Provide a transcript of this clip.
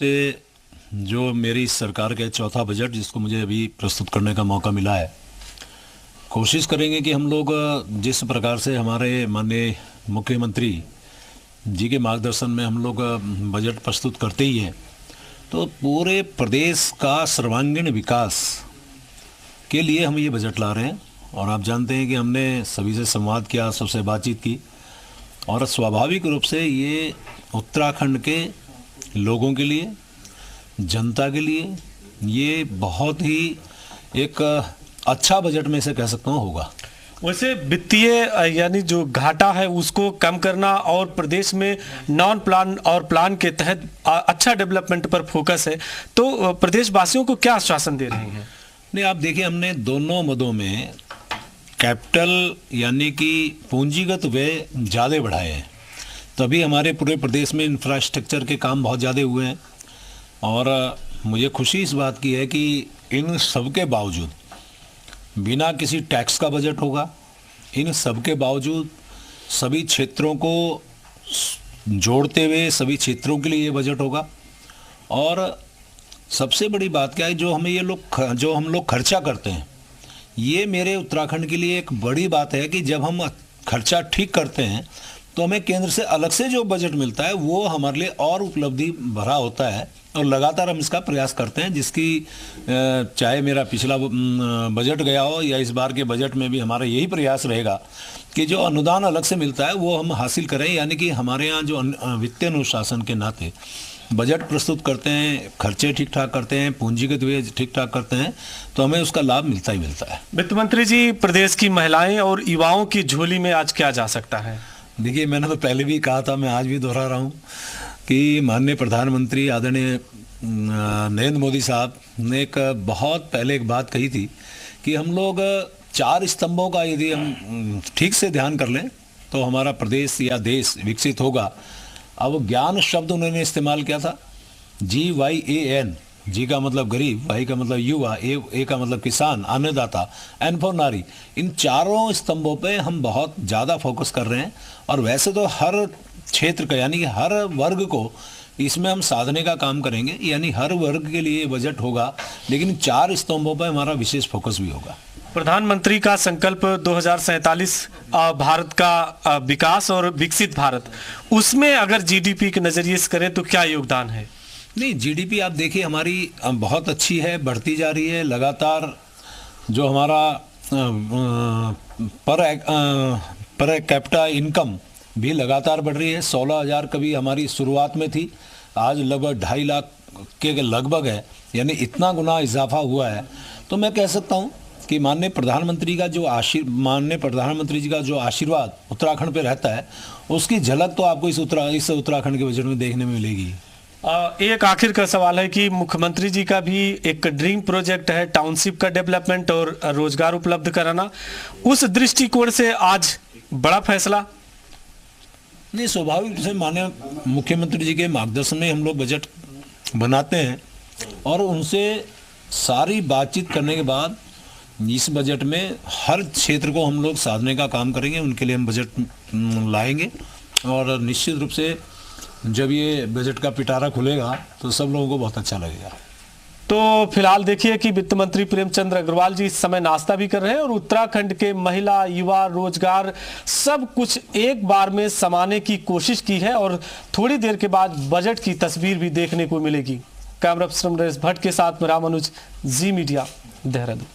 से जो मेरी सरकार का चौथा बजट जिसको मुझे अभी प्रस्तुत करने का मौका मिला है, कोशिश करेंगे कि हम लोग जिस प्रकार से हमारे माननीय मुख्यमंत्री जी के मार्गदर्शन में हम लोग बजट प्रस्तुत करते ही हैं, तो पूरे प्रदेश का सर्वांगीण विकास के लिए हम ये बजट ला रहे हैं। और आप जानते हैं कि हमने सभी से संवाद किया, सबसे बातचीत की, और स्वाभाविक रूप से ये उत्तराखंड के लोगों के लिए, जनता के लिए ये बहुत ही एक अच्छा बजट में से कह सकता हूँ होगा। वैसे वित्तीय यानी जो घाटा है उसको कम करना और प्रदेश में नॉन प्लान और प्लान के तहत अच्छा डेवलपमेंट पर फोकस है, तो प्रदेशवासियों को क्या आश्वासन दे रहे हैं? नहीं, आप देखिए, हमने दोनों मदों में कैपिटल यानी कि पूंजीगत व्यय ज़्यादा बढ़ाए हैं, तभी हमारे पूरे प्रदेश में इंफ्रास्ट्रक्चर के काम बहुत ज़्यादा हुए हैं। और मुझे खुशी इस बात की है कि इन सब के बावजूद बिना किसी टैक्स का बजट होगा। इन सब के बावजूद सभी क्षेत्रों को जोड़ते हुए सभी क्षेत्रों के लिए ये बजट होगा। और सबसे बड़ी बात क्या है, जो हम लोग खर्चा करते हैं, ये मेरे उत्तराखंड के लिए एक बड़ी बात है कि जब हम खर्चा ठीक करते हैं तो हमें केंद्र से अलग से जो बजट मिलता है वो हमारे लिए और उपलब्धि भरा होता है। और लगातार हम इसका प्रयास करते हैं, जिसकी चाहे मेरा पिछला बजट गया हो या इस बार के बजट में भी हमारा यही प्रयास रहेगा कि जो अनुदान अलग से मिलता है वो हम हासिल करें। यानी कि हमारे यहाँ जो वित्तीय अनुशासन के नाते बजट प्रस्तुत करते हैं, खर्चे ठीक ठाक करते हैं, पूंजीगत व्यय ठीक ठाक करते हैं, तो हमें उसका लाभ मिलता ही मिलता है। वित्त मंत्री जी, प्रदेश की महिलाएं और युवाओं की झोली में आज क्या जा सकता है? देखिए, मैंने तो पहले भी कहा था, मैं आज भी दोहरा रहा हूँ कि माननीय प्रधानमंत्री आदरणीय नरेंद्र मोदी साहब ने बहुत पहले एक बात कही थी कि हम लोग 4 स्तंभों का यदि हम ठीक से ध्यान कर लें तो हमारा प्रदेश या देश विकसित होगा। अब ज्ञान शब्द उन्होंने इस्तेमाल किया था, GYAN, जी का मतलब गरीब, वाई का मतलब युवा, ए का मतलब किसान, अन्नदाता, एन फॉर नारी। इन चारों स्तंभों पे हम बहुत ज़्यादा फोकस कर रहे हैं। और वैसे तो हर क्षेत्र का यानी कि हर वर्ग को इसमें हम साधने का काम करेंगे, यानी हर वर्ग के लिए बजट होगा, लेकिन 4 स्तंभों पर हमारा विशेष फोकस भी होगा। प्रधानमंत्री का संकल्प 2047 भारत का विकास और विकसित भारत, उसमें अगर जीडीपी के नज़रिए से करें तो क्या योगदान है? नहीं, जीडीपी आप देखिए हमारी बहुत अच्छी है, बढ़ती जा रही है लगातार। जो हमारा पर कैपिटा इनकम भी लगातार बढ़ रही है। 16,000 कभी हमारी शुरुआत में थी, आज लगभग 2.5 लाख के लगभग है, यानी इतना गुना इजाफा हुआ है। तो मैं कह सकता हूँ कि माननीय प्रधानमंत्री जी का जो आशीर्वाद उत्तराखंड पे रहता है, उसकी झलक तो आपको इस उत्तराखंड के बजट में देखने में मिलेगी। एक आखिर का सवाल है कि मुख्यमंत्री जी का भी एक ड्रीम प्रोजेक्ट है टाउनशिप का डेवलपमेंट और रोजगार उपलब्ध कराना, उस दृष्टिकोण से आज बड़ा फैसला? नहीं, स्वाभाविक रूप से माननीय मुख्यमंत्री जी के मार्गदर्शन में हम लोग बजट बनाते हैं और उनसे सारी बातचीत करने के बाद इस बजट में हर क्षेत्र को हम लोग साधने का काम करेंगे, उनके लिए हम बजट लाएंगे। और निश्चित रूप से जब ये बजट का पिटारा खुलेगा तो सब लोगों को बहुत अच्छा लगेगा। तो फिलहाल देखिए कि वित्त मंत्री प्रेमचंद अग्रवाल जी इस समय नाश्ता भी कर रहे हैं और उत्तराखंड के महिला, युवा, रोजगार सब कुछ एक बार में समाने की कोशिश की है और थोड़ी देर के बाद बजट की तस्वीर भी देखने को मिलेगी। कैमरा पर्सन नरेश भट्ट के साथ में रामानुज, जी मीडिया, देहरादून।